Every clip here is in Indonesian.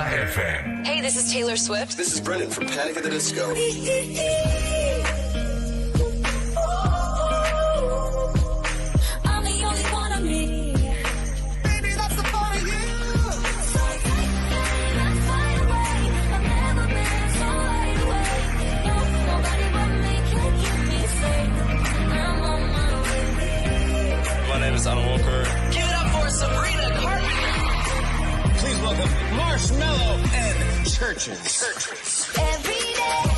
FM. Hey, this is Taylor Swift. This is Brendan from Panic at the Disco. I'm the only one of me. Baby, that's the part of you. So take me, let's fly away. I've never been so wide awake. No, nobody but me can keep me safe. I'm on my way. My name is Alan Walker. Give it up for Sabrina Carpenter. Please welcome Marshmello and Churches. Every day,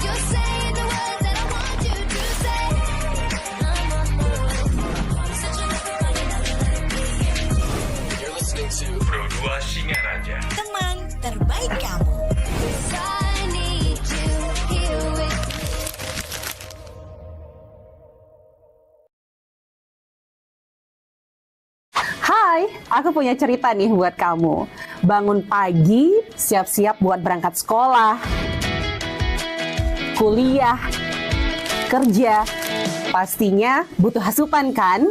you're saying the words that I want you to say. I'm on my way. Such a lover, running out of me. You're listening to Pro 2 Singaraja. Teman terbaik kamu. I need you here with me. Hai, aku punya cerita nih buat kamu. Bangun pagi, siap-siap buat berangkat sekolah, kuliah, kerja. Pastinya butuh asupan kan?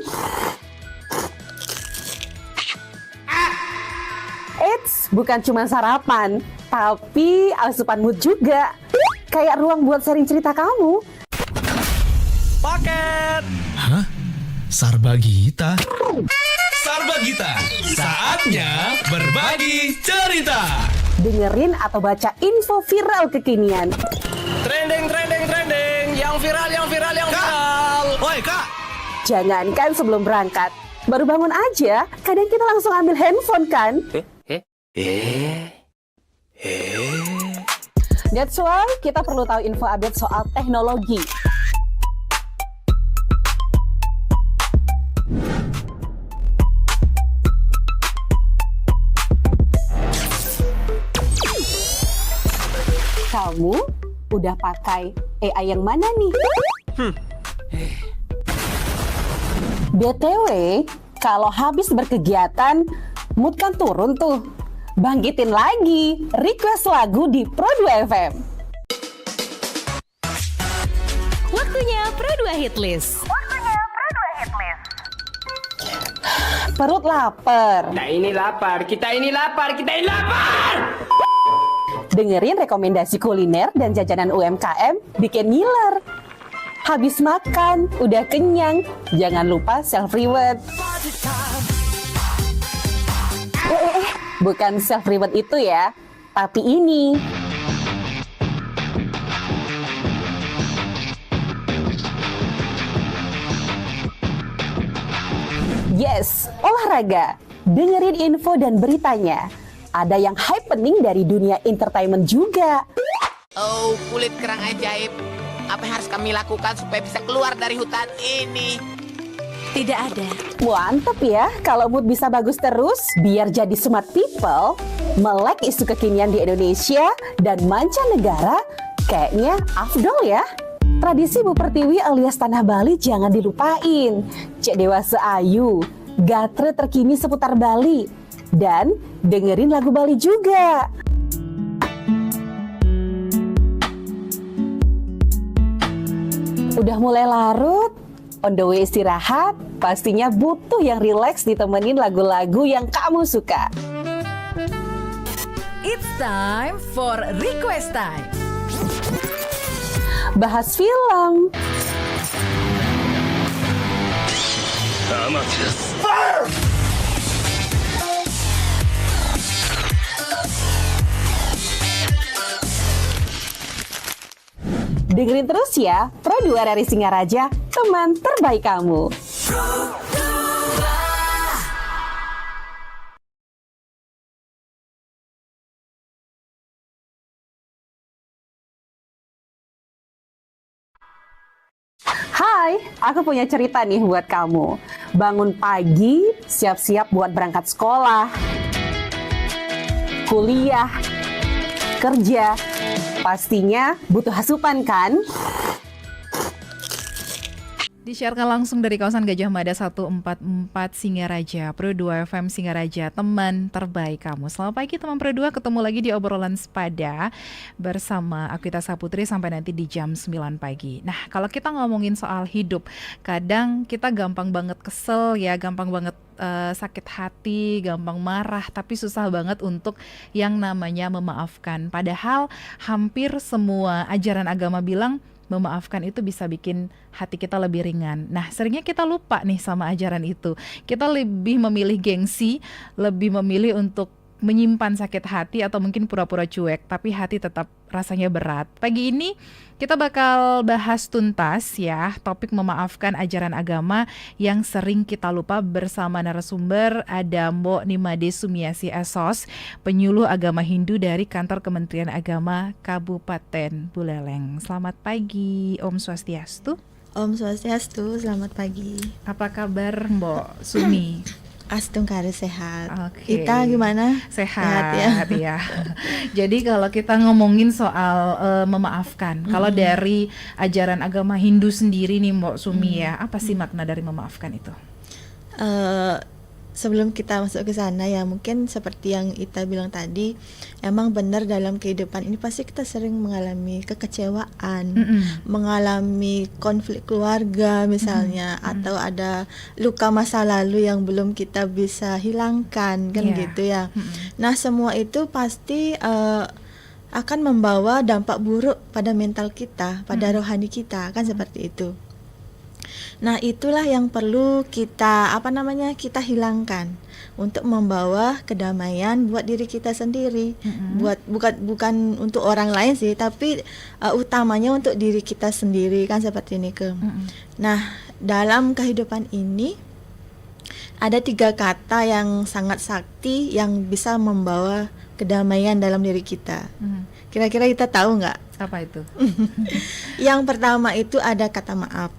Eits, bukan cuma sarapan, tapi asupan mood juga. Kayak ruang buat sharing cerita kamu. Paket! Hah? Sarbagita? Sarbagita, saatnya berbagi cerita. Dengerin atau baca info viral kekinian. Trending. Yang viral. Woi, Kak! Jangankan sebelum berangkat, baru bangun aja, kadang kita langsung ambil handphone kan? That's why kita perlu tahu info update soal teknologi. Kamu udah pakai AI yang mana nih? BTW, kalau habis berkegiatan, mood kan turun tuh. Bangkitin lagi, request lagu di Pro 2 FM. Waktunya Pro 2 Hitlist. Perut lapar. Kita ini lapar. Dengerin rekomendasi kuliner dan jajanan UMKM bikin ngiler. Habis makan, udah kenyang, jangan lupa self-reward. Bukan self-reward itu ya, tapi ini. Yes, olahraga. Dengerin info dan beritanya. Ada yang happening dari dunia entertainment juga. Oh, kulit kerang ajaib. Apa yang harus kami lakukan supaya bisa keluar dari hutan ini? Tidak ada. Mantep ya, kalau mood bisa bagus terus, biar jadi smart people, melek isu kekinian di Indonesia dan mancanegara, kayaknya afdol ya. Tradisi Bu Pertiwi alias Tanah Bali jangan dilupain. Cek Dewasa Ayu, gatre terkini seputar Bali. Dan dengerin lagu Bali juga. Udah mulai larut, on the way istirahat, pastinya butuh yang rileks ditemenin lagu-lagu yang kamu suka. It's time for request time. Bahas film, dengerin terus ya, Pro 2 dari Singaraja, teman terbaik kamu. Hai, aku punya cerita nih buat kamu. Bangun pagi, siap-siap buat berangkat sekolah, kuliah, kerja. Pastinya butuh asupan kan? Disiarkan langsung dari kawasan Gajah Mada 144 Singaraja, Pro 2 FM Singaraja, teman terbaik kamu. Selamat pagi teman Pro 2, ketemu lagi di obrolan sepada bersama Akwita Saputri sampai nanti di jam 9 pagi. Nah, kalau kita ngomongin soal hidup, kadang kita gampang banget kesel ya, gampang banget sakit hati, gampang marah, tapi susah banget untuk yang namanya memaafkan. Padahal hampir semua ajaran agama bilang memaafkan itu bisa bikin hati kita lebih ringan. Nah, seringnya kita lupa nih sama ajaran itu. Kita lebih memilih gengsi, lebih memilih untuk menyimpan sakit hati atau mungkin pura-pura cuek, tapi hati tetap rasanya berat. Pagi ini kita bakal bahas tuntas ya topik memaafkan ajaran agama yang sering kita lupa bersama narasumber ada Mbok Nimade Sumiasi Esos, penyuluh agama Hindu dari Kantor Kementerian Agama Kabupaten Buleleng. Selamat pagi, Om Swastiastu. Om Swastiastu, selamat pagi. Apa kabar Mbok Sumi? Astungkare sehat. Oke. Kita gimana? Sehat ya. Jadi kalau kita ngomongin soal memaafkan, kalau dari ajaran agama Hindu sendiri nih Mbok Sumi ya, apa sih makna dari memaafkan itu? Sebelum kita masuk ke sana ya, mungkin seperti yang Ita bilang tadi, emang benar dalam kehidupan ini pasti kita sering mengalami kekecewaan, mengalami konflik keluarga misalnya, atau ada luka masa lalu yang belum kita bisa hilangkan kan gitu ya. Nah, semua itu pasti akan membawa dampak buruk pada mental kita, pada rohani kita, kan seperti itu. Nah, itulah yang perlu kita kita hilangkan untuk membawa kedamaian buat diri kita sendiri. Bukan untuk orang lain sih, tapi utamanya untuk diri kita sendiri, kan seperti ini ke. Nah, dalam kehidupan ini ada 3 kata yang sangat sakti yang bisa membawa kedamaian dalam diri kita. Kira-kira kita tahu nggak? Apa itu? Yang pertama itu ada kata maaf.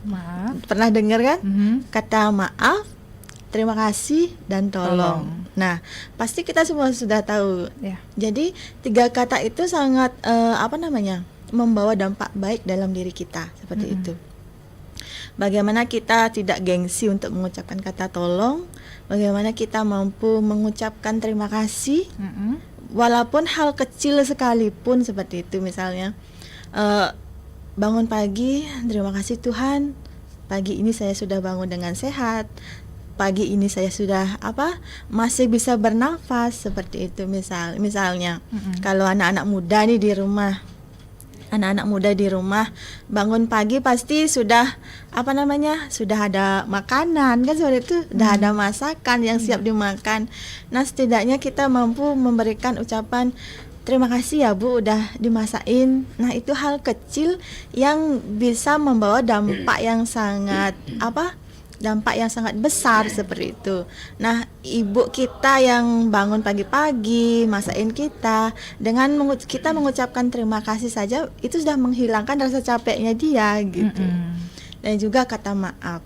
Pernah dengar kan? Kata maaf, terima kasih, dan tolong. Nah, pasti kita semua sudah tahu. Jadi 3 kata itu sangat membawa dampak baik dalam diri kita, seperti itu. Bagaimana kita tidak gengsi untuk mengucapkan kata tolong, bagaimana kita mampu mengucapkan terima kasih, walaupun hal kecil sekalipun, seperti itu. Misalnya bangun pagi, terima kasih Tuhan, pagi ini saya sudah bangun dengan sehat, pagi ini saya sudah masih bisa bernafas, seperti itu. Misalnya kalau anak-anak muda nih di rumah, bangun pagi pasti sudah sudah ada makanan, kan seperti itu, sudah ada masakan yang siap dimakan. Nah, setidaknya kita mampu memberikan ucapan terima kasih ya Bu, udah dimasakin. Nah, itu hal kecil yang bisa membawa dampak yang sangat besar, seperti itu. Nah, ibu kita yang bangun pagi-pagi masakin kita, dengan kita mengucapkan terima kasih saja itu sudah menghilangkan rasa capeknya dia gitu. Dan juga kata maaf.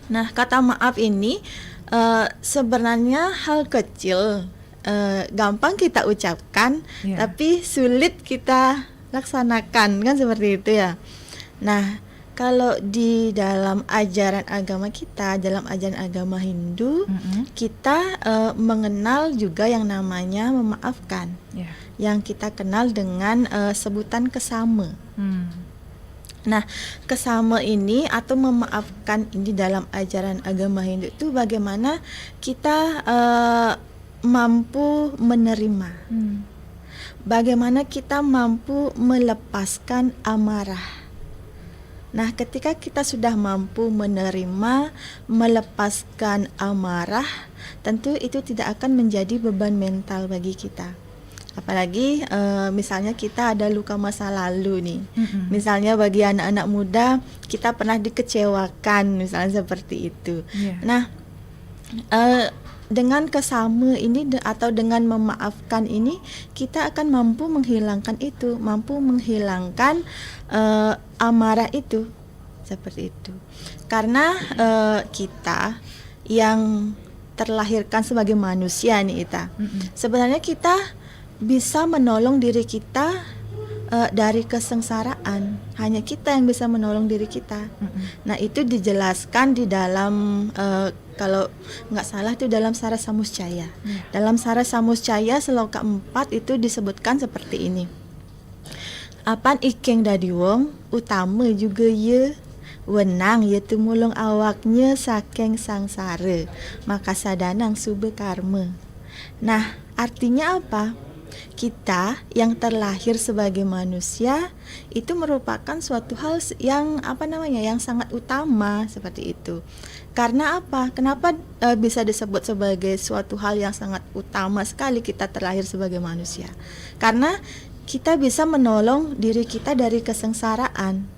Nah, kata maaf ini sebenarnya hal kecil, gampang kita ucapkan, tapi sulit kita laksanakan, kan seperti itu ya. Nah, kalau di dalam ajaran agama kita, dalam ajaran agama Hindu, kita mengenal juga yang namanya memaafkan, yang kita kenal dengan sebutan kesama. Nah, kesama ini atau memaafkan ini dalam ajaran agama Hindu itu bagaimana kita mampu menerima, bagaimana kita mampu melepaskan amarah. Nah, ketika kita sudah mampu menerima, melepaskan amarah, tentu itu tidak akan menjadi beban mental bagi kita. Apalagi misalnya kita ada luka masa lalu nih. Misalnya bagi anak-anak muda, kita pernah dikecewakan, misalnya seperti itu. Nah, dengan kesama ini atau dengan memaafkan ini, kita akan mampu menghilangkan itu, mampu menghilangkan amarah itu, seperti itu. Karena kita yang terlahirkan sebagai manusia nih Ita, sebenarnya kita bisa menolong diri kita dari kesengsaraan. Hanya kita yang bisa menolong diri kita. Nah, itu dijelaskan di dalam kalau nggak salah itu dalam Sara Samuscaya. Dalam Sara Samuscaya Seloka 4 itu disebutkan seperti ini. Apan ikeng dadi wong utama juga ye wenang ye tumulung awaknya saking sangsara maka sadanang sube karma. Nah, artinya apa? Kita yang terlahir sebagai manusia itu merupakan suatu hal yang yang sangat utama seperti itu. Karena apa? Kenapa bisa disebut sebagai suatu hal yang sangat utama sekali kita terlahir sebagai manusia? Karena kita bisa menolong diri kita dari kesengsaraan.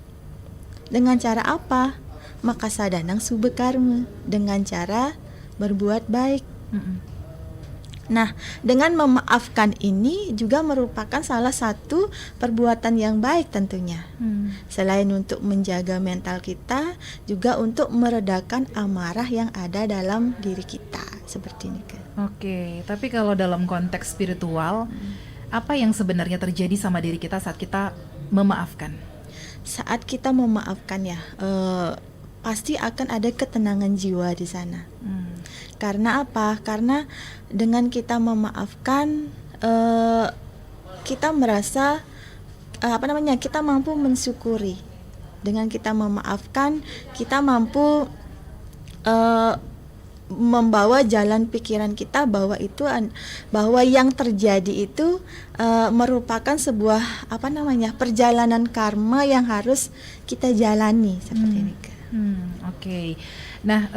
Dengan cara apa? Maka sadanang sube karma, dengan cara berbuat baik. Nah, dengan memaafkan ini juga merupakan salah satu perbuatan yang baik tentunya. Selain untuk menjaga mental kita, juga untuk meredakan amarah yang ada dalam diri kita. Seperti ini kan. Oke, tapi kalau dalam konteks spiritual, apa yang sebenarnya terjadi sama diri kita saat kita memaafkan? Saat kita memaafkan ya, pasti akan ada ketenangan jiwa di sana. Karena apa? Karena dengan kita memaafkan, kita merasa kita mampu mensyukuri. Dengan kita memaafkan, kita mampu membawa jalan pikiran kita bahwa yang terjadi itu merupakan sebuah perjalanan karma yang harus kita jalani seperti ini. Oke. Nah,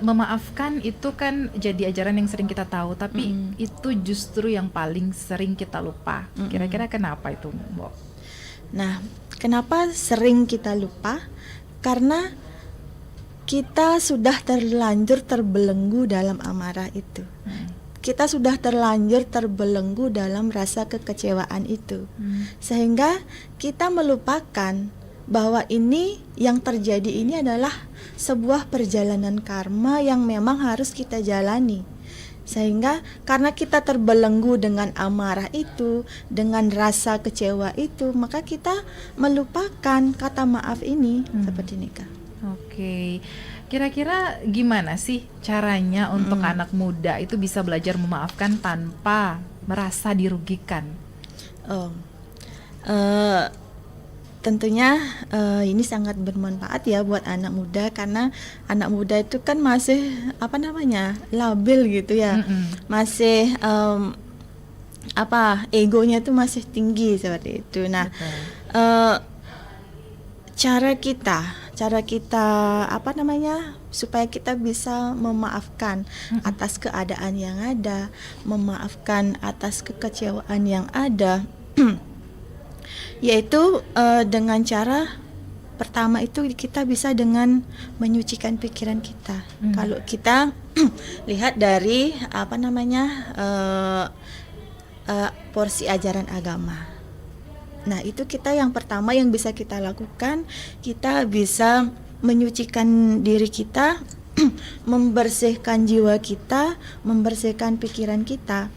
memaafkan itu kan jadi ajaran yang sering kita tahu, tapi itu justru yang paling sering kita lupa. Kira-kira kenapa itu, Mbok? Nah, kenapa sering kita lupa? Karena kita sudah terlanjur terbelenggu dalam amarah itu. Kita sudah terlanjur terbelenggu dalam rasa kekecewaan itu. Sehingga kita melupakan bahwa ini yang terjadi ini adalah sebuah perjalanan karma yang memang harus kita jalani. Sehingga karena kita terbelenggu dengan amarah itu, dengan rasa kecewa itu, maka kita melupakan kata maaf ini. Seperti ini, Kak. Oke, kira-kira gimana sih caranya untuk anak muda itu bisa belajar memaafkan tanpa merasa dirugikan? Tentunya ini sangat bermanfaat ya buat anak muda, karena anak muda itu kan masih labil gitu ya, masih egonya itu masih tinggi seperti itu. Nah, cara kita supaya kita bisa memaafkan atas keadaan yang ada, memaafkan atas kekecewaan yang ada, yaitu dengan cara pertama itu kita bisa dengan menyucikan pikiran kita. Kalau kita lihat dari porsi ajaran agama. Nah, itu kita yang pertama yang bisa kita lakukan, kita bisa menyucikan diri kita, membersihkan jiwa kita, membersihkan pikiran kita.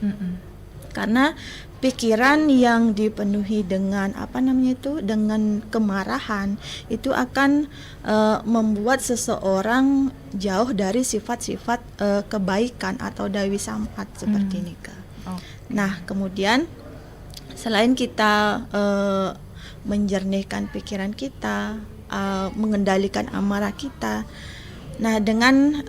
Karena pikiran yang dipenuhi dengan dengan kemarahan itu akan membuat seseorang jauh dari sifat-sifat kebaikan atau Dawi Sampat seperti ini, Kak. Nah, kemudian selain kita menjernihkan pikiran kita, mengendalikan amarah kita, nah dengan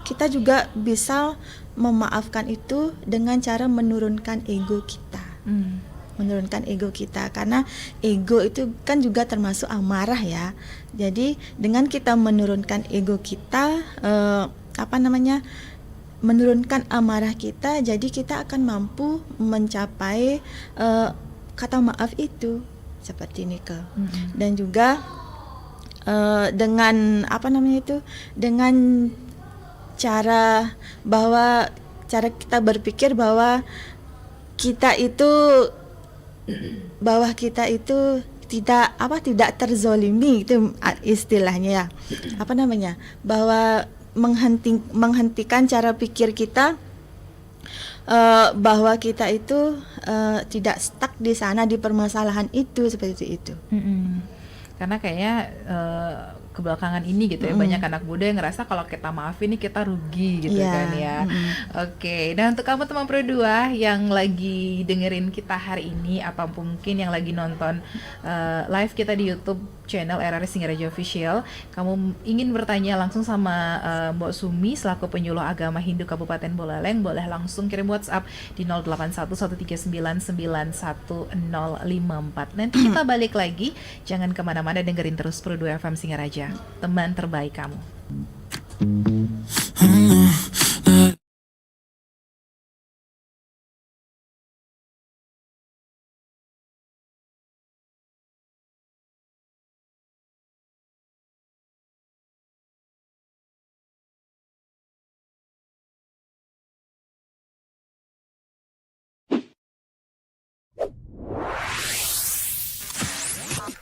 kita juga bisa memaafkan itu dengan cara menurunkan ego kita. Menurunkan ego kita, karena ego itu kan juga termasuk amarah ya. Jadi dengan kita menurunkan ego kita, menurunkan amarah kita, jadi kita akan mampu mencapai kata maaf itu seperti ini, Kak. Dan juga dengan dengan cara kita berpikir bahwa kita itu tidak terzolimi, itu istilahnya ya. Bahwa menghentikan cara pikir kita bahwa kita itu tidak stuck di sana di permasalahan itu seperti itu. Karena kayaknya kebelakangan ini gitu ya banyak anak muda yang ngerasa kalau kita maafin nih kita rugi gitu kan ya. Oke, dan untuk kamu teman Pro 2 yang lagi dengerin kita hari ini, apa mungkin yang lagi nonton live kita di YouTube channel RRI Singaraja Official, kamu ingin bertanya langsung sama Mbak Sumi selaku penyuluh agama Hindu Kabupaten Buleleng, boleh langsung kirim WhatsApp di 0811399154. Nanti kita balik lagi, jangan kemana-mana, dengerin terus Pro 2 FM Singaraja, teman terbaik kamu.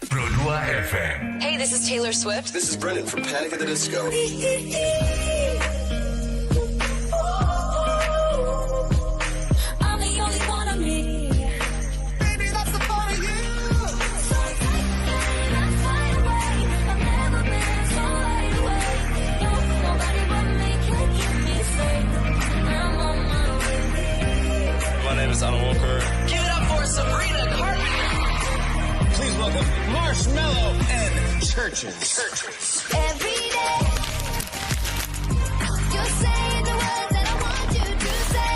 Pro 2 FM. Hey, this is Taylor Swift. This is Brendan from Panic at the Disco. I'm the only one of me. Baby, that's the part of you. So tight, let's fly away. I've never been so wide awake. No, nobody but me can keep me safe. I'm on my way. My name is Alan Walker. Give it up for Sabrina Carpenter. Please welcome Marshmallow and Churches. Every day, you say the words that I want you to say.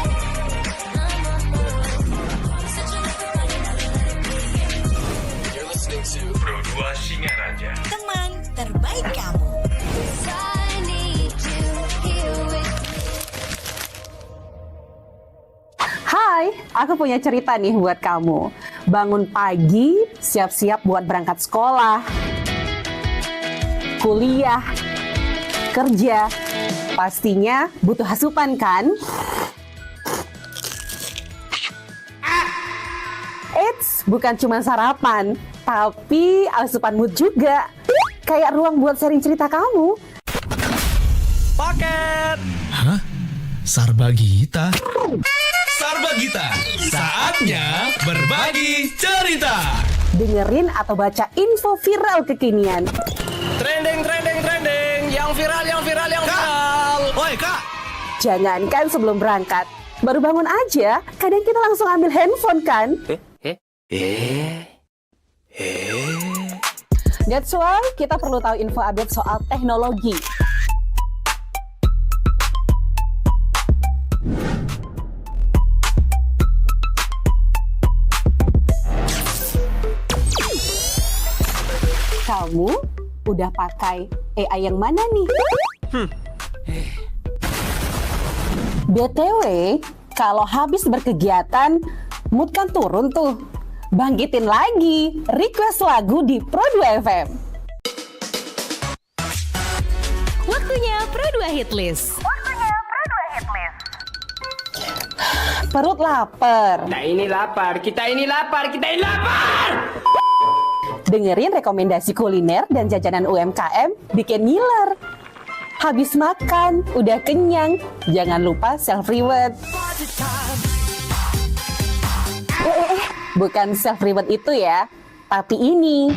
I'm on my way. Such a You're listening to Pro 2 Singaraja. teman terbaik kamu. I need you here with Hai, aku punya cerita nih buat kamu. Bangun pagi, siap-siap buat berangkat sekolah, kuliah, kerja. Pastinya butuh asupan kan? Eits, bukan cuma sarapan, tapi asupan mood juga. Kayak ruang buat sharing cerita kamu. Paket. Hah? Sarbagita? Sarbagita, saatnya berbagi cerita. Dengerin atau baca info viral kekinian. Trending, yang viral. Woi kak, Jangankan sebelum berangkat, baru bangun aja, kadang kita langsung ambil handphone kan? That's why kita perlu tahu info update soal teknologi. Kamu udah pakai AI yang mana nih? BTW, kalau habis berkegiatan, mood kan turun tuh. Bangkitin lagi, request lagu di Pro 2 FM. Waktunya Pro 2 Hitlist. Perut lapar. Kita ini lapar. Dengerin rekomendasi kuliner dan jajanan UMKM bikin ngiler. Habis makan, udah kenyang, jangan lupa self-reward. Bukan self-reward itu ya, tapi ini.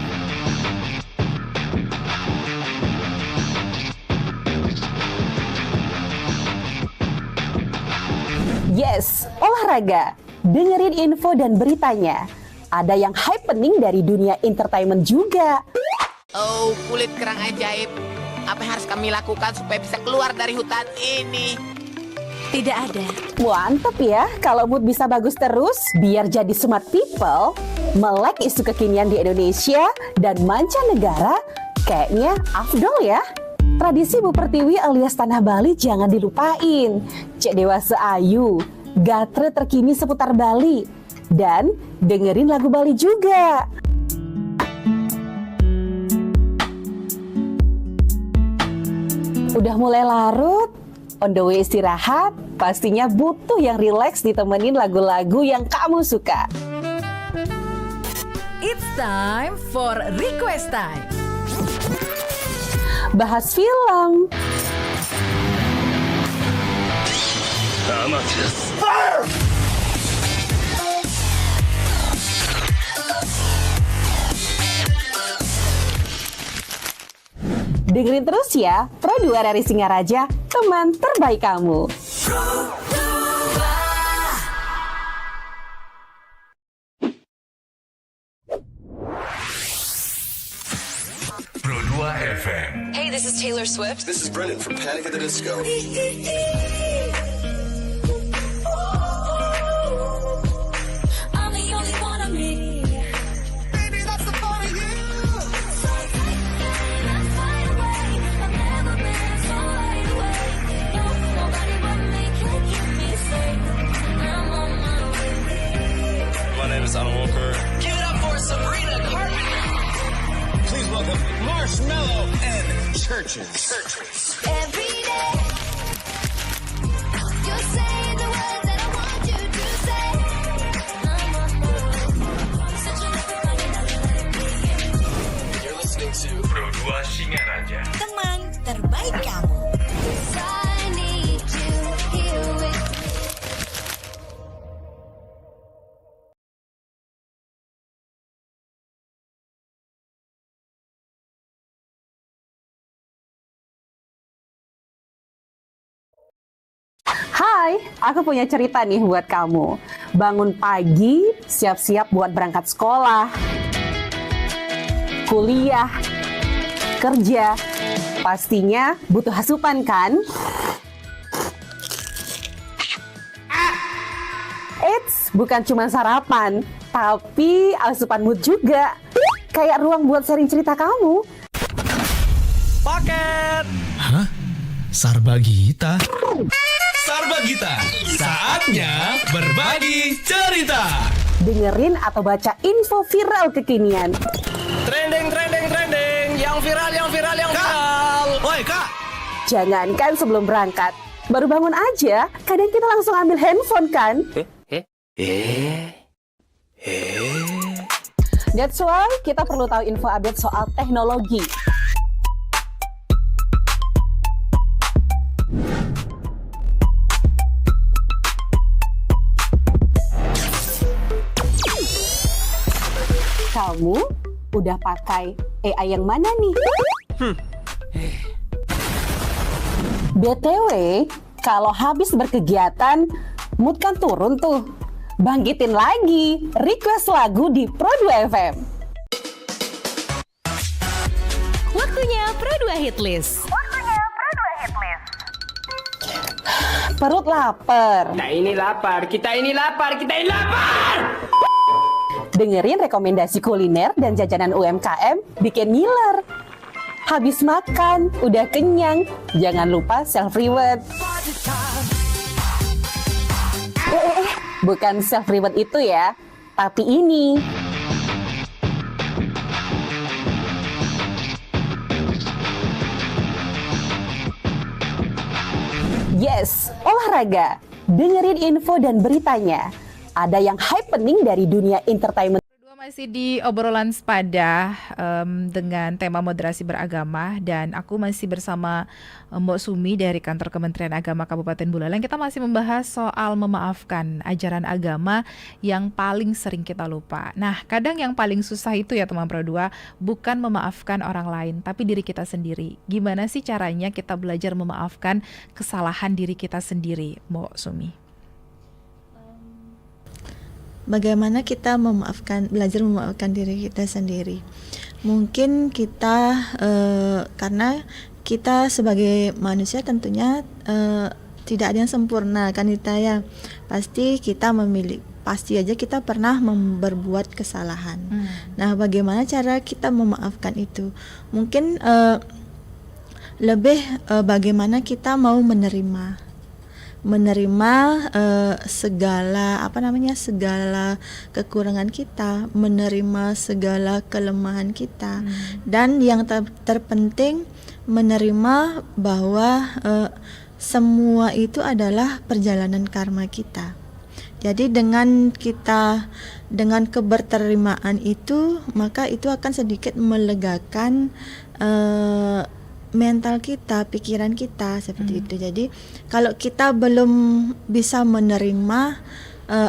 Yes, olahraga. Dengerin info dan beritanya. Ada yang happening dari dunia entertainment juga. Oh, kulit kerang ajaib. Apa yang harus kami lakukan supaya bisa keluar dari hutan ini? Tidak ada. Mantep ya, kalau mood bisa bagus terus, biar jadi smart people, melek isu kekinian di Indonesia dan mancanegara, kayaknya afdol ya. Tradisi Bu Pertiwi alias Tanah Bali jangan dilupain. Cek Dewasa Ayu, gatre terkini seputar Bali. Dan dengerin lagu Bali juga. Udah mulai larut, on the way istirahat, pastinya butuh yang rileks ditemenin lagu-lagu yang kamu suka. It's time for Request Time. Bahas film, Dengerin terus ya, Pro 2 dari Singaraja, teman terbaik kamu. Pro 2 FM. Hey, this is Taylor Swift. This is Brendan from Panic at the Disco. I'm the only one of me. Baby, that's the part of you. So take let's fly away. I've never been so wide awake. No, nobody but me can keep me safe. I'm on my way. My name is Alan Walker. Give it up for Sabrina Carpenter. Please welcome Marshmello and Churches. Every day, you're saying the words that I want you to say. I'm on my way. Such a never running out of let me in. You're listening to Pro 2 Singaraja. Teman terbaik kamu. 'Cause I need you here with me. Hai, aku punya cerita nih buat kamu. Bangun pagi, siap-siap buat berangkat sekolah, kuliah, kerja. Pastinya butuh asupan kan? Eits, bukan cuma sarapan, tapi asupan mood juga. Kayak ruang buat sharing cerita kamu. Paket. Hah? Sarbagita? Sarbagita, saatnya berbagi cerita. Dengerin atau baca info viral kekinian. Trending, yang viral. Woi kak, Jangankan sebelum berangkat, baru bangun aja, kadang kita langsung ambil handphone kan? That's why kita perlu tahu info update soal teknologi. Kamu udah pakai AI yang mana nih? BTW, kalau habis berkegiatan, mood kan turun tuh. Bangkitin lagi, request lagu di Pro 2 FM. Waktunya Pro 2 Hitlist. Perut lapar. Kita ini lapar. Dengerin rekomendasi kuliner dan jajanan UMKM bikin ngiler. Habis makan, udah kenyang, jangan lupa self-reward. Bukan self-reward itu ya, tapi ini. Yes, olahraga. Dengerin info dan beritanya. Ada yang happening dari dunia entertainment. Masih di obrolan sepada dengan tema moderasi beragama, dan aku masih bersama Mbok Sumi dari kantor Kementerian Agama Kabupaten Buleleng. Kita masih membahas soal memaafkan, ajaran agama yang paling sering kita lupa. Nah, kadang yang paling susah itu ya teman Pro 2, bukan memaafkan orang lain, tapi diri kita sendiri. Gimana sih caranya kita belajar memaafkan kesalahan diri kita sendiri, Mbok Sumi? Bagaimana kita belajar memaafkan diri kita sendiri. Mungkin kita karena kita sebagai manusia tentunya tidak ada yang sempurna kan kita ya. Pasti aja kita pernah berbuat kesalahan. Nah, bagaimana cara kita memaafkan itu? Mungkin lebih bagaimana kita mau menerima segala segala kekurangan kita, menerima segala kelemahan kita, dan yang terpenting menerima bahwa semua itu adalah perjalanan karma kita. Jadi dengan keberterimaan itu, maka itu akan sedikit melegakan mental kita, pikiran kita seperti itu. Jadi kalau kita belum bisa menerima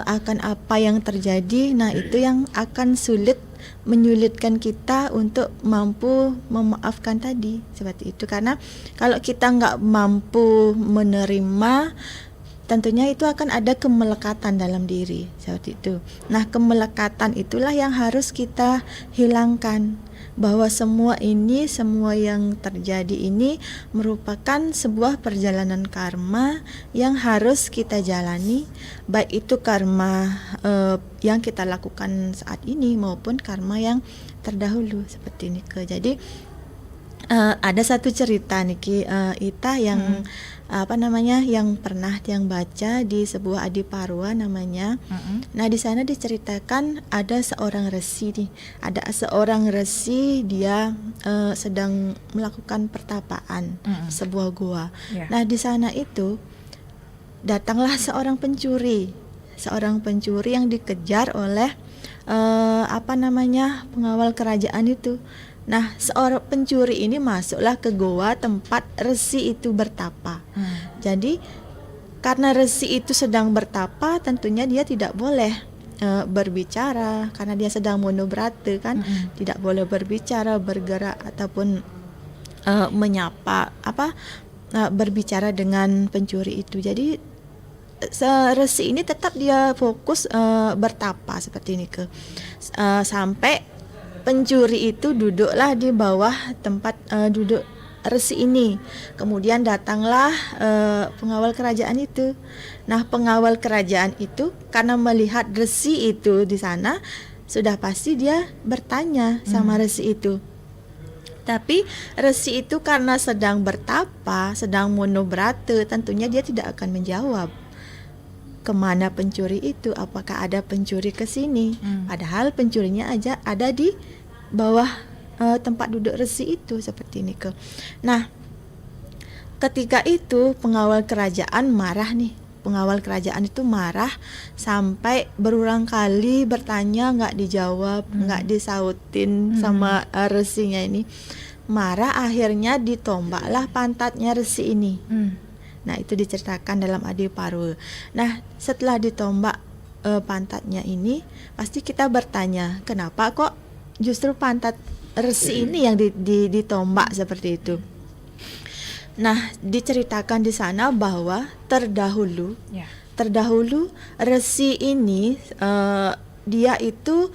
akan apa yang terjadi, nah itu yang akan menyulitkan kita untuk mampu memaafkan tadi seperti itu. Karena kalau kita nggak mampu menerima, tentunya itu akan ada kemelekatan dalam diri seperti itu. Nah, kemelekatan itulah yang harus kita hilangkan, bahwa semua yang terjadi ini merupakan sebuah perjalanan karma yang harus kita jalani, baik itu karma yang kita lakukan saat ini maupun karma yang terdahulu seperti ini. Jadi ada satu cerita Niki, Ita yang yang pernah yang baca di sebuah adiparwa namanya. Nah, di sana diceritakan ada seorang resi nih. Ada seorang resi, dia sedang melakukan pertapaan sebuah gua. Nah, di sana itu datanglah seorang pencuri yang dikejar oleh pengawal kerajaan itu. Nah, seorang pencuri ini masuklah ke goa tempat resi itu bertapa. Jadi, karena resi itu sedang bertapa, tentunya dia tidak boleh berbicara, karena dia sedang monobrata kan, tidak boleh berbicara, bergerak ataupun menyapa berbicara dengan pencuri itu. Jadi resi ini tetap dia fokus bertapa seperti ini sampai pencuri itu duduklah di bawah tempat duduk resi ini. Kemudian datanglah pengawal kerajaan itu. Nah, pengawal kerajaan itu karena melihat resi itu di sana, sudah pasti dia bertanya sama resi itu. Tapi resi itu karena sedang bertapa, sedang monobrata, tentunya dia tidak akan menjawab kemana pencuri itu, apakah ada pencuri ke sini. Padahal pencurinya aja ada di bawah tempat duduk resi itu seperti ini Nah, ketika itu pengawal kerajaan marah nih. Pengawal kerajaan itu marah sampai berulang kali bertanya, nggak dijawab, nggak disautin sama resinya ini. Marah, akhirnya ditombaklah pantatnya resi ini. Nah, itu diceritakan dalam adiparwa. Nah, setelah ditombak pantatnya ini, pasti kita bertanya, kenapa kok justru pantat resi ini yang ditombak seperti itu. Nah, diceritakan di sana bahwa terdahulu resi ini dia itu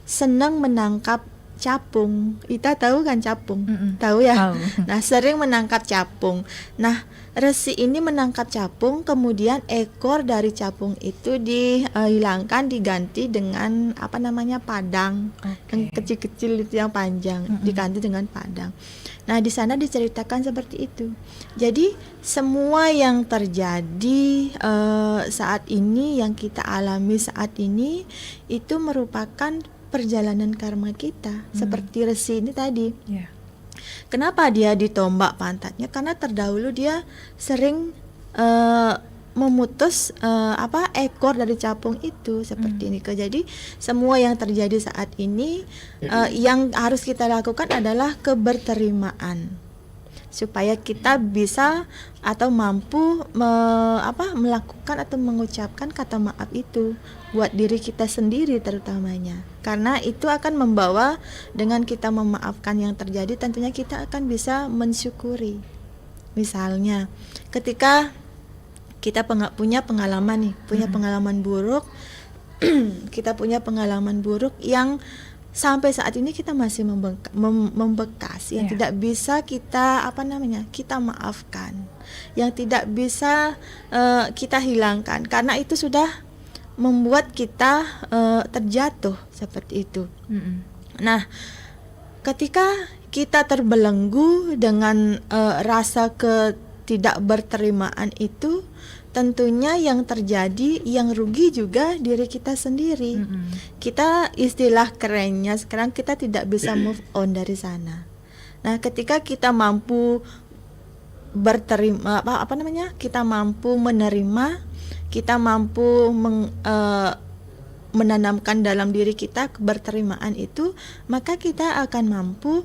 senang menangkap capung. Kita tahu kan capung? Tahu ya? Nah, sering menangkap capung. Nah, resi ini menangkap capung, kemudian ekor dari capung itu dihilangkan, diganti dengan padang. Yang kecil-kecil itu yang panjang, diganti dengan padang. Nah, di sana diceritakan seperti itu. Jadi semua yang terjadi saat ini, yang kita alami saat ini, itu merupakan perjalanan karma kita, seperti resi ini tadi. Kenapa dia ditombak pantatnya? Karena terdahulu dia sering memutus ekor dari capung itu seperti ini. Jadi semua yang terjadi saat ini yang harus kita lakukan adalah keberterimaan, supaya kita bisa atau mampu melakukan atau mengucapkan kata maaf itu buat diri kita sendiri terutamanya. Karena itu akan membawa, dengan kita memaafkan yang terjadi, tentunya kita akan bisa mensyukuri. Misalnya ketika kita punya pengalaman pengalaman buruk kita punya pengalaman buruk yang sampai saat ini kita masih membekas, yang tidak bisa kita kita maafkan, yang tidak bisa kita hilangkan, karena itu sudah membuat kita terjatuh seperti itu. Nah, ketika kita terbelenggu dengan rasa ketidakberterimaan itu, tentunya yang terjadi, yang rugi juga diri kita sendiri. Kita, istilah kerennya sekarang, kita tidak bisa move on dari sana. Nah, ketika kita mampu berterima, kita mampu menerima, kita mampu menanamkan dalam diri kita keberterimaan itu, maka kita akan mampu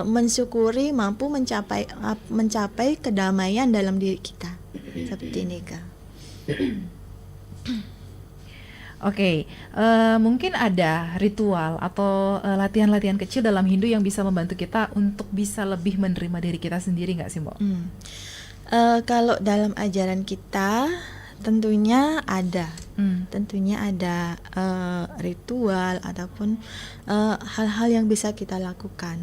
mensyukuri, mampu mencapai kedamaian dalam diri kita. Seperti ini, Kak. Oke, mungkin ada ritual atau latihan-latihan kecil dalam Hindu yang bisa membantu kita untuk bisa lebih menerima diri kita sendiri nggak sih, Mbak? Kalau dalam ajaran kita tentunya ada, ritual ataupun hal-hal yang bisa kita lakukan.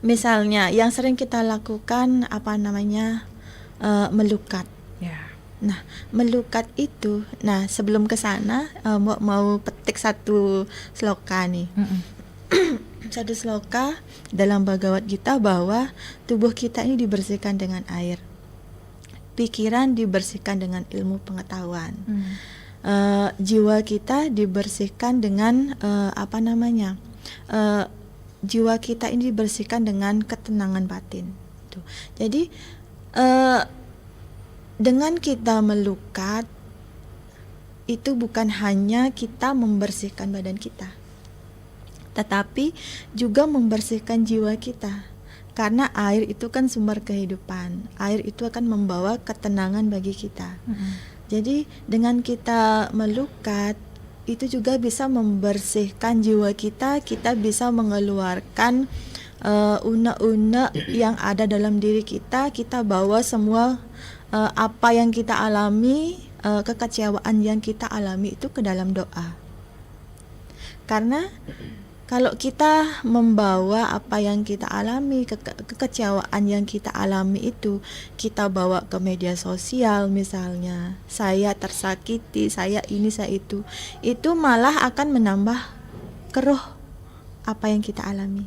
Misalnya yang sering kita lakukan melukat. Nah, melukat itu, sebelum ke sana mau petik satu sloka nih. Satu sloka dalam Bhagavad Gita bahwa tubuh kita ini dibersihkan dengan air, pikiran dibersihkan dengan ilmu pengetahuan, jiwa kita dibersihkan dengan jiwa kita ini dibersihkan dengan ketenangan batin. Tuh. Jadi dengan kita melukat itu bukan hanya kita membersihkan badan kita, tetapi juga membersihkan jiwa kita. Karena air itu kan sumber kehidupan. Air itu akan membawa ketenangan bagi kita. Jadi dengan kita melukat itu juga bisa membersihkan jiwa kita. Kita bisa mengeluarkan unek-unek yang ada dalam diri kita. Kita bawa semua apa yang kita alami, kekecewaan yang kita alami itu ke dalam doa. Karena kalau kita membawa apa yang kita alami, kekecewaan yang kita alami itu kita bawa ke media sosial misalnya, saya tersakiti, saya ini, saya itu malah akan menambah keruh apa yang kita alami.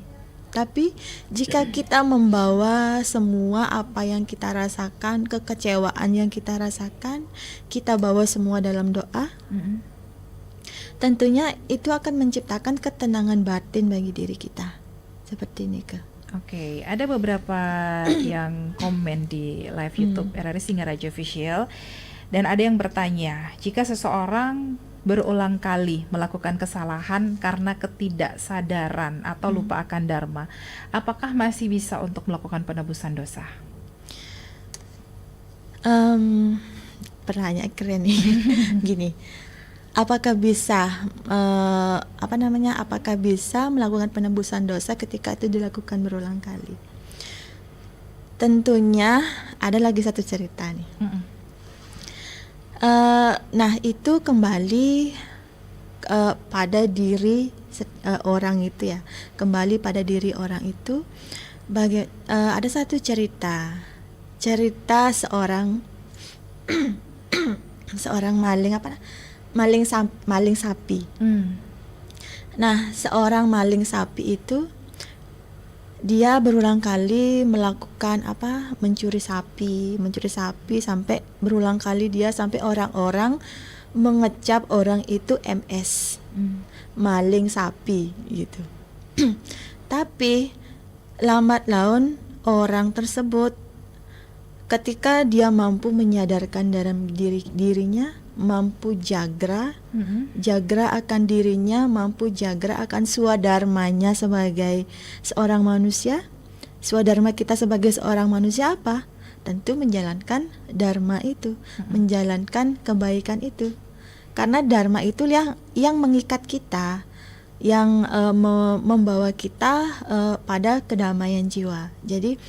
Tapi jika kita membawa semua apa yang kita rasakan, kekecewaan yang kita rasakan, kita bawa semua dalam doa, tentunya itu akan menciptakan ketenangan batin bagi diri kita. Seperti ini, Kak. Oke, ada beberapa yang komen di live YouTube RRI Singaraja Official, dan ada yang bertanya, jika seseorang berulang kali melakukan kesalahan karena ketidaksadaran atau lupa akan dharma, apakah masih bisa untuk melakukan penebusan dosa? Pertanyaan keren nih. Gini, apakah bisa apakah bisa melakukan penebusan dosa ketika itu dilakukan berulang kali? Tentunya ada lagi satu cerita nih. Nah, itu kembali pada diri orang itu ya, kembali pada diri orang itu. Ada satu cerita seorang seorang maling sapi. Nah, seorang maling sapi itu dia berulang kali melakukan mencuri sapi sampai berulang kali sampai orang-orang mengecap orang itu MS, maling sapi gitu. Tapi lambat laun orang tersebut ketika dia mampu menyadarkan dalam dirinya, mampu jagra akan dirinya, mampu jagra akan swadharmanya sebagai seorang manusia. Swadharma kita sebagai seorang manusia apa? Tentu menjalankan dharma itu, menjalankan kebaikan itu. Karena dharma itu yang mengikat kita, yang membawa kita pada kedamaian jiwa. Jadi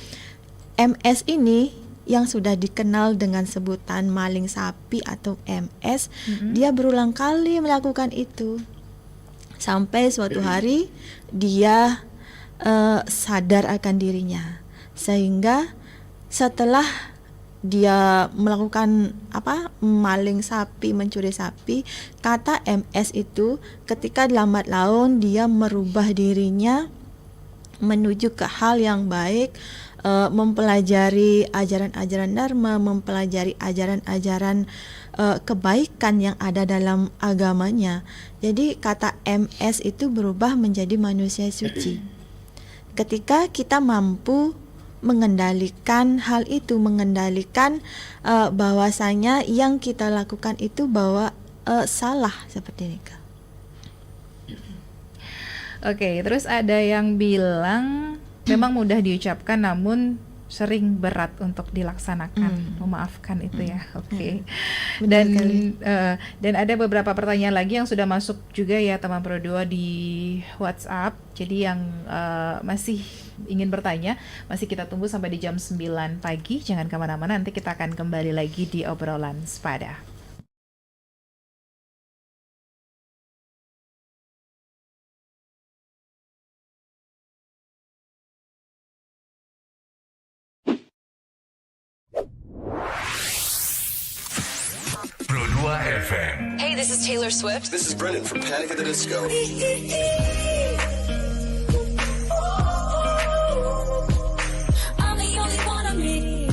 MS ini yang sudah dikenal dengan sebutan maling sapi atau MS, dia berulang kali melakukan itu sampai suatu hari dia sadar akan dirinya, sehingga setelah dia melakukan maling sapi, mencuri sapi, kata MS itu ketika lambat laun dia merubah dirinya menuju ke hal yang baik, mempelajari ajaran-ajaran dharma, mempelajari ajaran-ajaran kebaikan yang ada dalam agamanya. Jadi kata MS itu berubah menjadi manusia suci. Ketika kita mampu mengendalikan hal itu, mengendalikan bahwasanya yang kita lakukan itu salah, seperti ini, Kak. Oke, terus ada yang bilang memang mudah diucapkan namun sering berat untuk dilaksanakan. Memaafkan itu ya. Oke. Dan ada beberapa pertanyaan lagi yang sudah masuk juga ya teman Pro 2 di WhatsApp. Jadi yang masih ingin bertanya, masih kita tunggu sampai di jam 9 pagi. Jangan kemana-mana, nanti kita akan kembali lagi di obrolan sepada. Pro 2 FM. Hey, this is Taylor Swift. This is Brennan from Panic at the Disco. I'm the only one of me.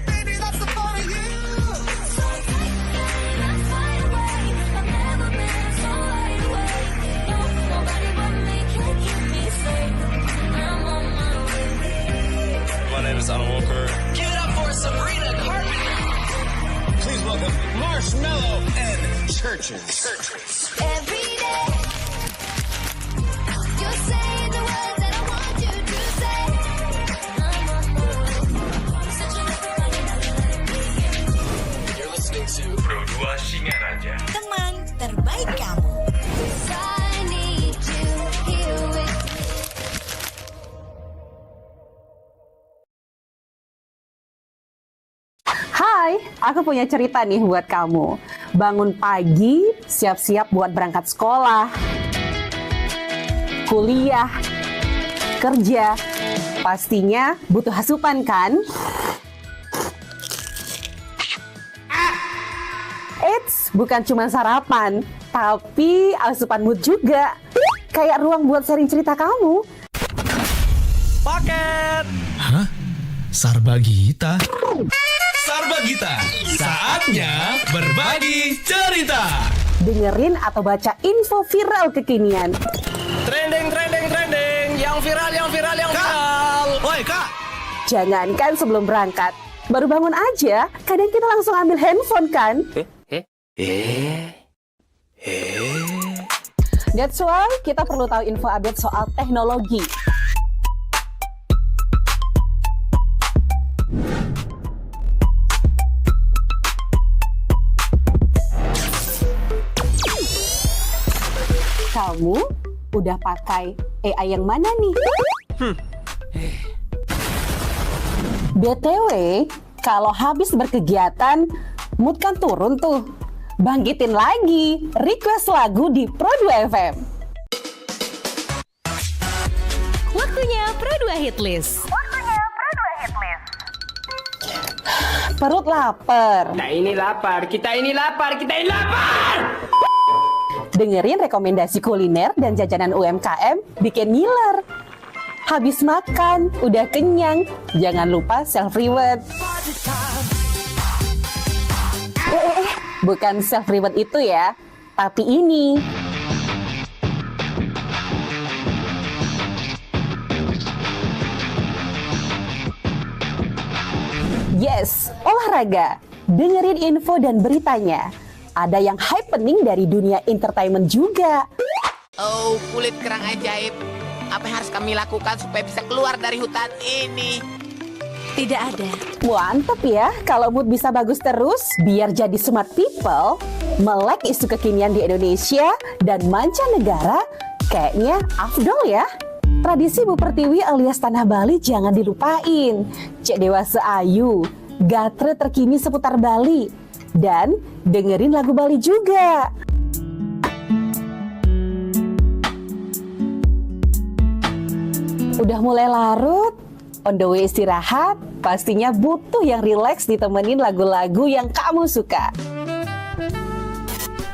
Baby, that's the part of you. So let's fly away. I've never been so wide awake. No, nobody but me can keep me safe. I'm on my way. My name is Alan Walker. Give it up for Sabrina Carpenter. Please welcome Marshmello and Churches. Every day, you're saying the words that I want you to say. I'm on my way. Searching everybody, never letting me in. You're listening to Pro 2 Singaraja. Teman terbaik kamu. 'Cause I need you here with me. Hai, aku punya cerita nih buat kamu. Bangun pagi, siap-siap buat berangkat sekolah, kuliah, kerja. Pastinya butuh asupan kan? Eits, bukan cuma sarapan, tapi asupan mood juga. Kayak ruang buat sharing cerita kamu. Paket. Hah? Sarbagita? Sarbagita, saatnya berbagi cerita. Dengerin atau baca info viral kekinian. Trending, yang viral. Woi Kak. Jangankan sebelum berangkat, baru bangun aja, kadang kita langsung ambil handphone kan? That's why kita perlu tahu info update soal teknologi. Kamu udah pakai AI yang mana nih? BTW, kalau habis berkegiatan, mood kan turun tuh. Bangkitin lagi, request lagu di Pro 2 FM. Waktunya Pro 2 Hitlist. Perut lapar. Kita ini lapar. Dengerin rekomendasi kuliner dan jajanan UMKM bikin ngiler. Habis makan, udah kenyang, jangan lupa self-reward. Bukan self-reward itu ya, tapi ini. Yes, olahraga. Dengerin info dan beritanya. Ada yang happening dari dunia entertainment juga. Oh, kulit kerang ajaib. Apa yang harus kami lakukan supaya bisa keluar dari hutan ini? Tidak ada. Mantep ya, kalau mood bisa bagus terus, biar jadi smart people, melek isu kekinian di Indonesia dan mancanegara, kayaknya afdol ya. Tradisi Bu Pertiwi alias Tanah Bali jangan dilupain. Cek Dewasa Ayu, gatre terkini seputar Bali. Dan dengerin lagu Bali juga. Udah mulai larut, on the way istirahat, pastinya butuh yang rileks ditemenin lagu-lagu yang kamu suka.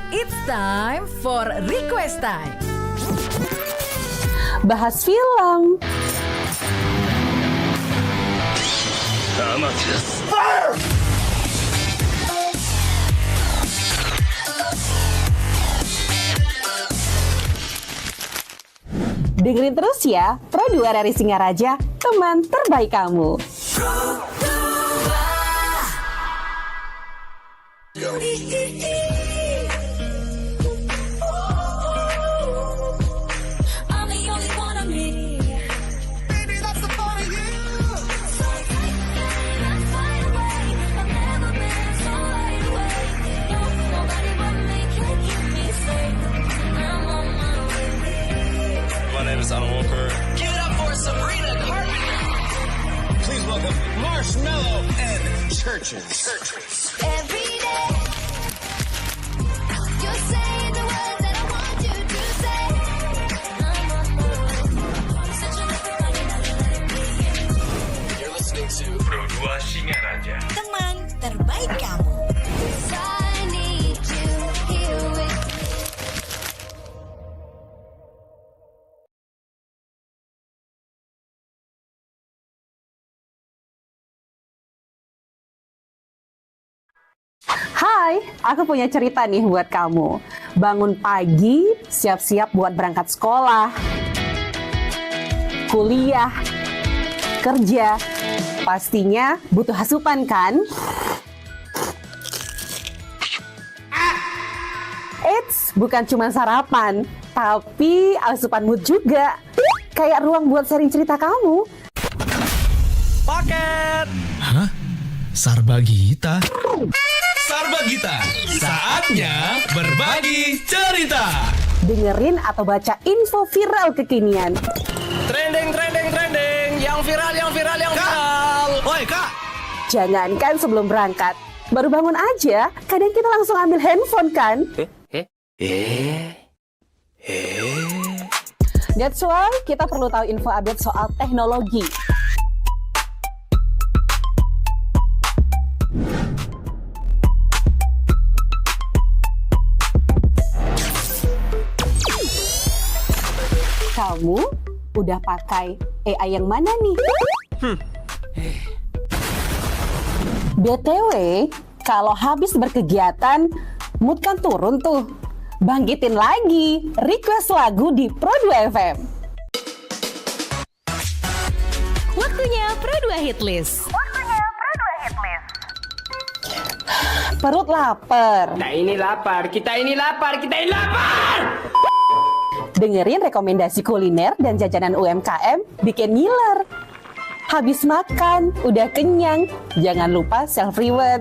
It's time for request time. Bahas film, dengerin terus ya, Pro 2 dari Singaraja, teman terbaik kamu. Go. I'm Dennis Allen Walker. Give it up for Sabrina Carpenter. Please welcome Marshmello and Churches. Every day, you're saying the words that I want you to say. You're listening to Pro 2 Singaraja. Teman terbaik kamu. I need you here with me. Hai, aku punya cerita nih buat kamu. Bangun pagi, siap-siap buat berangkat sekolah, kuliah, kerja. Pastinya butuh asupan kan? Eits, bukan cuma sarapan, tapi asupan mood juga. Kayak ruang buat sharing cerita kamu. Paket. Hah? Sarbagita? Sarbagita, saatnya berbagi cerita. Dengerin atau baca info viral kekinian. Trending, yang viral. Woi kak! Jangankan sebelum berangkat, baru bangun aja, kadang kita langsung ambil handphone kan? That's why kita perlu tahu info update soal teknologi. Kamu udah pakai AI yang mana nih? BTW, kalau habis berkegiatan, mood kan turun tuh. Bangkitin lagi, request lagu di Pro 2 FM. Waktunya Pro 2 Hit List. Perut lapar. Kita ini lapar. Dengerin rekomendasi kuliner dan jajanan UMKM bikin ngiler. Habis makan, udah kenyang, jangan lupa self-reward.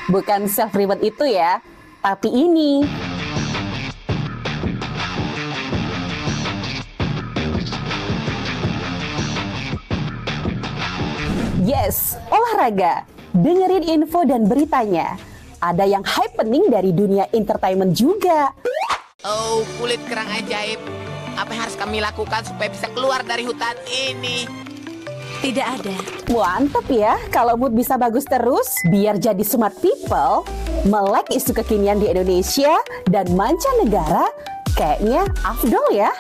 Bukan self-reward itu ya, tapi ini. Yes, olahraga. Dengerin info dan beritanya. Ada yang happening dari dunia entertainment juga. Oh, kulit kerang ajaib. Apa yang harus kami lakukan supaya bisa keluar dari hutan ini? Tidak ada. Mantep ya, kalau mood bisa bagus terus, biar jadi smart people, melek isu kekinian di Indonesia dan mancanegara, kayaknya afdol ya.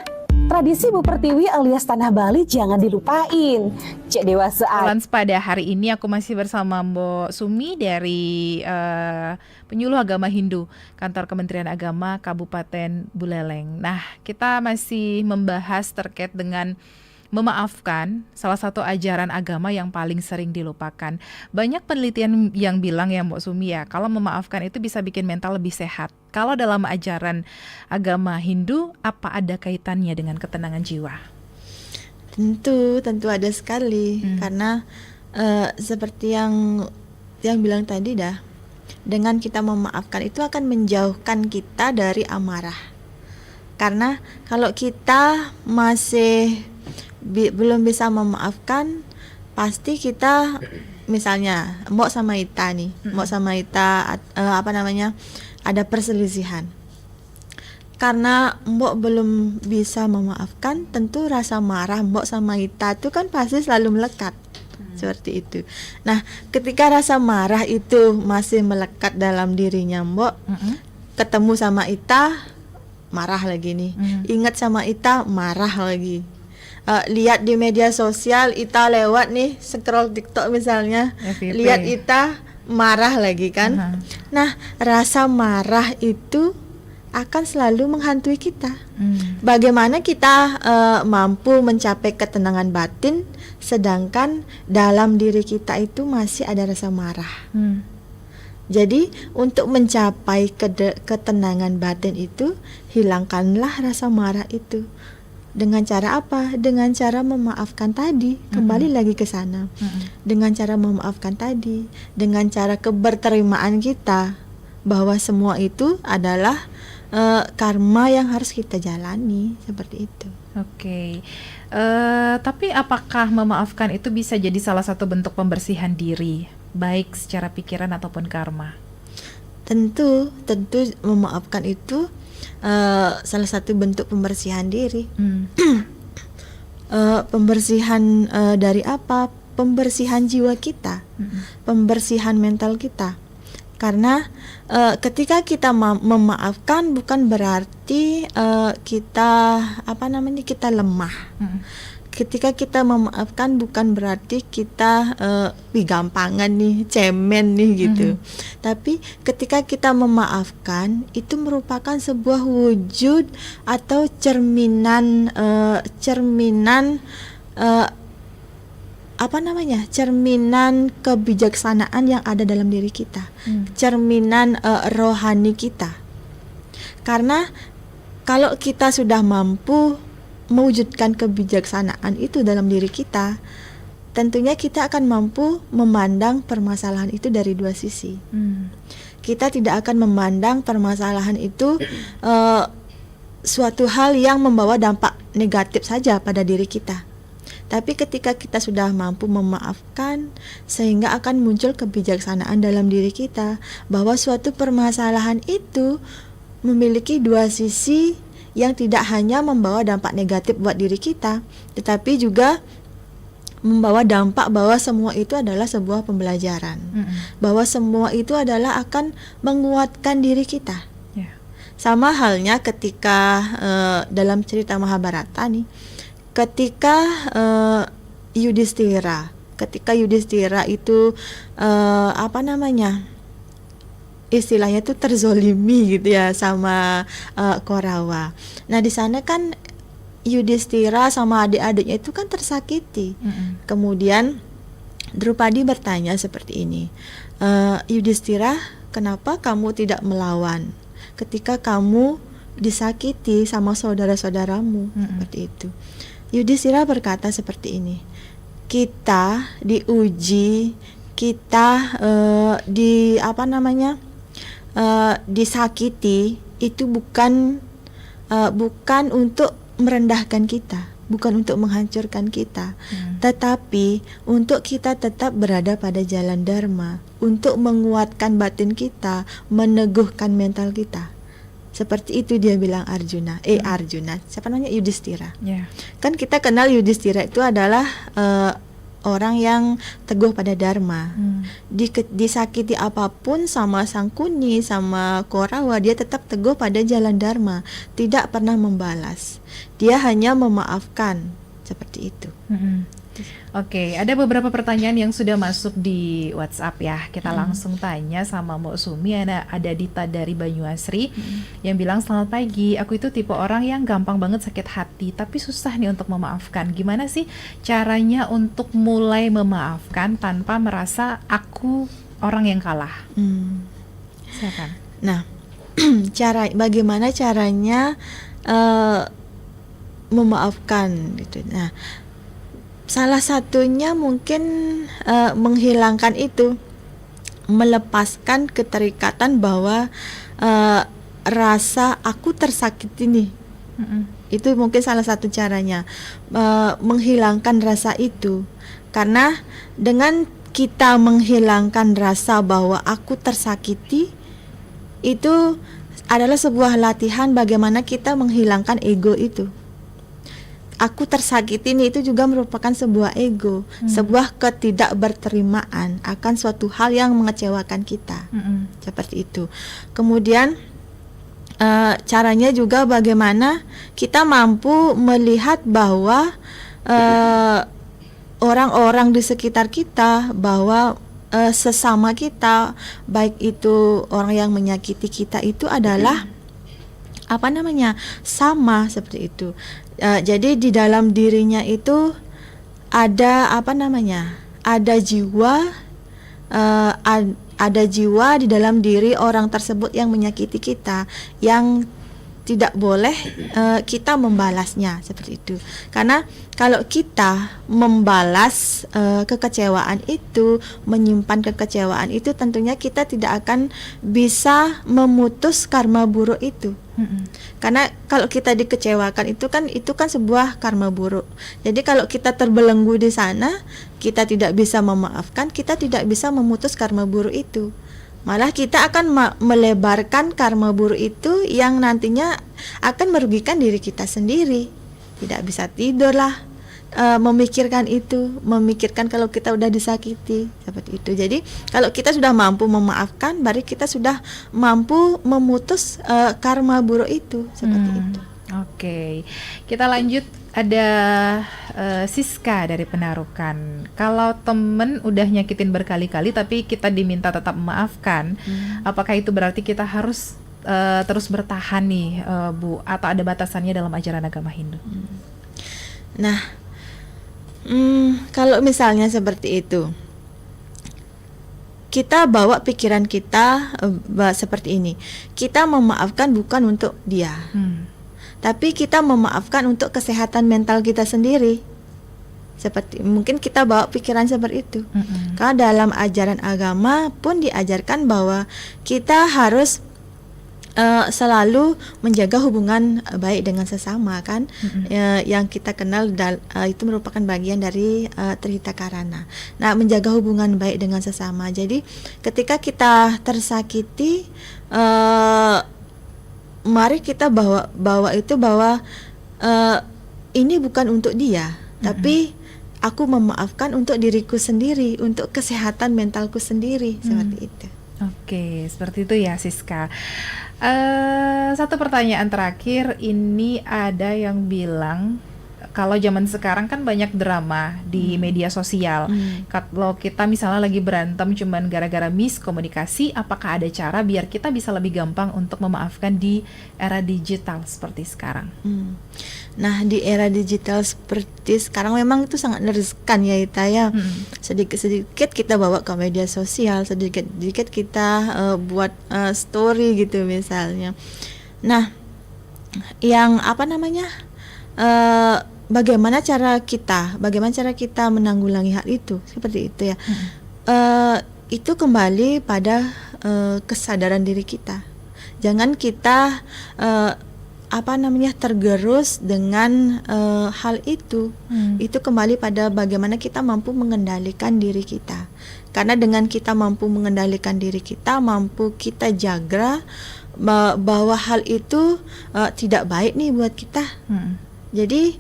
Tradisi Bu Pertiwi alias Tanah Bali jangan dilupain. Cek dewasa Lans pada hari ini aku masih bersama Mbok Sumi dari Penyuluh Agama Hindu Kantor Kementerian Agama Kabupaten Buleleng. Nah, kita masih membahas terkait dengan memaafkan, salah satu ajaran agama yang paling sering dilupakan. Banyak penelitian yang bilang ya Mbok Sumi ya, kalau memaafkan itu bisa bikin mental lebih sehat. Kalau dalam ajaran agama Hindu, apa ada kaitannya dengan ketenangan jiwa? Tentu ada sekali. Karena seperti yang bilang tadi dah, dengan kita memaafkan itu akan menjauhkan kita dari amarah. Karena kalau kita masih belum bisa memaafkan, pasti kita misalnya Mbok sama Ita nih, Mbok sama Ita ada perselisihan. Karena Mbok belum bisa memaafkan, tentu rasa marah Mbok sama Ita itu kan pasti selalu melekat. Seperti itu. Nah, ketika rasa marah itu masih melekat dalam dirinya Mbok, ketemu sama Ita marah lagi nih. Ingat sama Ita marah lagi. Lihat di media sosial Ita lewat nih, scroll TikTok misalnya, lihat Ita marah lagi kan. Nah, rasa marah itu akan selalu menghantui kita. Bagaimana kita mampu mencapai ketenangan batin sedangkan dalam diri kita itu masih ada rasa marah. Jadi untuk mencapai ketenangan batin itu, hilangkanlah rasa marah itu. Dengan cara apa? Dengan cara memaafkan tadi. Kembali lagi ke sana. Dengan cara memaafkan tadi, dengan cara keberterimaan kita bahwa semua itu adalah karma yang harus kita jalani, seperti itu. Oke. Tapi apakah memaafkan itu bisa jadi salah satu bentuk pembersihan diri, baik secara pikiran ataupun karma? Tentu memaafkan itu salah satu bentuk pembersihan diri. Pembersihan dari apa? Pembersihan jiwa kita, pembersihan mental kita. Karena ketika kita memaafkan bukan berarti kita kita lemah. Ketika kita memaafkan bukan berarti kita gampangan nih, cemen nih gitu. Tapi ketika kita memaafkan itu merupakan sebuah wujud atau cerminan cerminan kebijaksanaan yang ada dalam diri kita, cerminan rohani kita. Karena kalau kita sudah mampu mewujudkan kebijaksanaan itu dalam diri kita, tentunya kita akan mampu memandang permasalahan itu dari dua sisi. Kita tidak akan memandang permasalahan itu suatu hal yang membawa dampak negatif saja pada diri kita. Tapi ketika kita sudah mampu memaafkan, sehingga akan muncul kebijaksanaan dalam diri kita bahwa suatu permasalahan itu memiliki dua sisi yang tidak hanya membawa dampak negatif buat diri kita, tetapi juga membawa dampak bahwa semua itu adalah sebuah pembelajaran, bahwa semua itu adalah akan menguatkan diri kita. Sama halnya ketika dalam cerita Mahabharata nih, ketika Yudhistira itu istilahnya itu terzolimi gitu ya sama Korawa. Nah di sana kan Yudhistira sama adik-adiknya itu kan tersakiti. Kemudian Drupadi bertanya seperti ini, Yudhistira, kenapa kamu tidak melawan ketika kamu disakiti sama saudara-saudaramu? Seperti itu. Yudhistira berkata seperti ini, kita diuji, kita disakiti itu bukan untuk merendahkan kita, bukan untuk menghancurkan kita, tetapi untuk kita tetap berada pada jalan dharma, untuk menguatkan batin kita, meneguhkan mental kita. Seperti itu dia bilang Arjuna. Siapa namanya? Yudhistira. Kan kita kenal Yudhistira itu adalah orang yang teguh pada dharma. Disakiti apapun sama Sangkuni, sama Korawa, dia tetap teguh pada jalan dharma, tidak pernah membalas. Dia hanya memaafkan, seperti itu. Oke, ada beberapa pertanyaan yang sudah masuk di WhatsApp ya. Kita langsung tanya sama Mbak Sumi. Ada Dita dari Banyuasri yang bilang, selamat pagi, aku itu tipe orang yang gampang banget sakit hati, tapi susah nih untuk memaafkan. Gimana sih caranya untuk mulai memaafkan tanpa merasa aku orang yang kalah? Silakan. Nah, bagaimana caranya memaafkan gitu. Nah, salah satunya mungkin menghilangkan itu, melepaskan keterikatan bahwa rasa aku tersakiti nih. Itu mungkin salah satu caranya, menghilangkan rasa itu. Karena dengan kita menghilangkan rasa bahwa aku tersakiti, itu adalah sebuah latihan bagaimana kita menghilangkan ego itu. Aku tersakiti ini itu juga merupakan sebuah ego, sebuah ketidakberterimaan akan suatu hal yang mengecewakan kita, seperti itu. Kemudian caranya juga bagaimana kita mampu melihat bahwa orang-orang di sekitar kita, bahwa sesama kita, baik itu orang yang menyakiti kita itu adalah sama, seperti itu. Jadi di dalam dirinya itu ada ada jiwa, ada jiwa di dalam diri orang tersebut yang menyakiti kita, yang tidak boleh kita membalasnya seperti itu. Karena kalau kita membalas kekecewaan itu, menyimpan kekecewaan itu, tentunya kita tidak akan bisa memutus karma buruk itu. Karena kalau kita dikecewakan itu kan sebuah karma buruk. Jadi kalau kita terbelenggu di sana, kita tidak bisa memaafkan, kita tidak bisa memutus karma buruk itu. Malah kita akan melebarkan karma buruk itu yang nantinya akan merugikan diri kita sendiri. Tidak bisa tidur lah, memikirkan kalau kita udah disakiti seperti itu. Jadi kalau kita sudah mampu memaafkan, berarti kita sudah mampu memutus karma buruk itu seperti itu. Oke, kita lanjut. Ada Siska dari Penarukan. Kalau temen udah nyakitin berkali-kali tapi kita diminta tetap memaafkan, apakah itu berarti kita harus terus bertahan nih, Bu? Atau ada batasannya dalam ajaran agama Hindu? Nah, kalau misalnya seperti itu, kita bawa pikiran kita seperti ini. Kita memaafkan bukan untuk dia, tapi kita memaafkan untuk kesehatan mental kita sendiri. Seperti mungkin kita bawa pikiran seperti itu. Karena dalam ajaran agama pun diajarkan bahwa kita harus selalu menjaga hubungan baik dengan sesama, kan? Yang kita kenal itu merupakan bagian dari Trihita Karana. Nah, menjaga hubungan baik dengan sesama. Jadi ketika kita tersakiti, mari kita bawa ini bukan untuk dia, tapi aku memaafkan untuk diriku sendiri, untuk kesehatan mentalku sendiri, seperti itu. Oke, seperti itu ya, Siska. Satu pertanyaan terakhir, ini ada yang bilang kalau zaman sekarang kan banyak drama di media sosial. Kalau kita misalnya lagi berantem cuman gara-gara miskomunikasi, apakah ada cara biar kita bisa lebih gampang untuk memaafkan di era digital seperti sekarang? Nah, di era digital seperti sekarang memang itu sangat riskan ya, Ita ya. Sedikit-sedikit kita bawa ke media sosial, sedikit-sedikit kita buat story gitu misalnya. Nah, yang bagaimana cara kita menanggulangi hal itu, seperti itu ya. Itu kembali pada kesadaran diri kita. Jangan kita tergerus dengan hal itu. Itu kembali pada bagaimana kita mampu mengendalikan diri kita. Karena dengan kita mampu mengendalikan diri kita, mampu kita jaga bahwa hal itu tidak baik nih buat kita. Jadi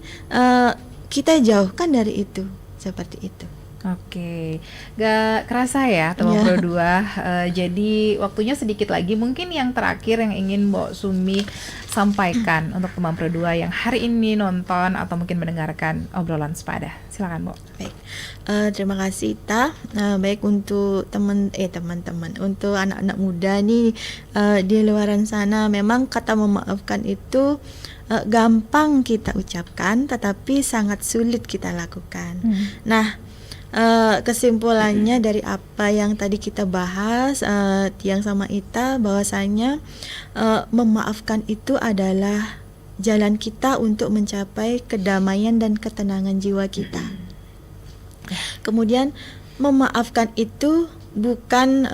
kita jauhkan dari itu, seperti itu. Oke, gak kerasa ya teman Pro 2. Jadi waktunya sedikit lagi. Mungkin yang terakhir yang ingin Mbok Sumi sampaikan untuk teman Pro 2 yang hari ini nonton atau mungkin mendengarkan obrolan sepada. Silakan, Mbok. Baik, terima kasih Ita. Baik untuk teman-teman, untuk anak-anak muda nih di luaran sana, memang kata memaafkan itu gampang kita ucapkan, tetapi sangat sulit kita lakukan. Nah, kesimpulannya dari apa yang tadi kita bahas, Tiang sama Ita, bahwasanya memaafkan itu adalah jalan kita untuk mencapai kedamaian dan ketenangan jiwa kita. Kemudian memaafkan itu bukan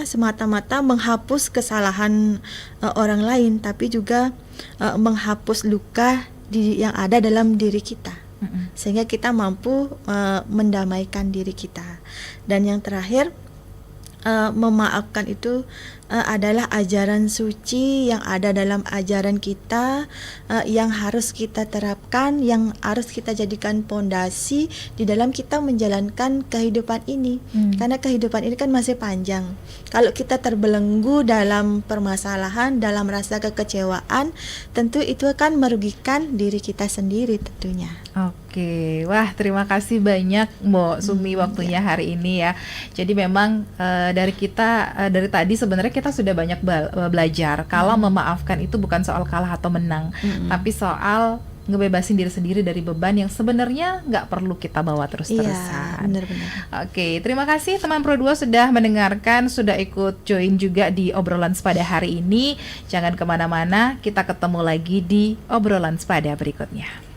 semata-mata menghapus kesalahan orang lain, tapi juga menghapus luka yang ada dalam diri kita. Sehingga kita mampu mendamaikan diri kita. Dan yang terakhir, memaafkan itu adalah ajaran suci yang ada dalam ajaran kita, yang harus kita terapkan, yang harus kita jadikan pondasi di dalam kita menjalankan kehidupan ini. Karena kehidupan ini kan masih panjang. Kalau kita terbelenggu dalam permasalahan, dalam rasa kekecewaan, tentu itu akan merugikan diri kita sendiri tentunya. Oke, wah terima kasih banyak Mbok Sumi waktunya hari ini ya. Jadi memang dari tadi sebenarnya kita sudah banyak belajar kalau memaafkan itu bukan soal kalah atau menang, tapi soal ngebebasin diri sendiri dari beban yang sebenarnya nggak perlu kita bawa terus-terusan. Iya, benar-benar. Oke, terima kasih teman Pro 2 sudah mendengarkan, sudah ikut join juga di obrolan Sepada hari ini. Jangan kemana-mana, kita ketemu lagi di obrolan Sepada berikutnya.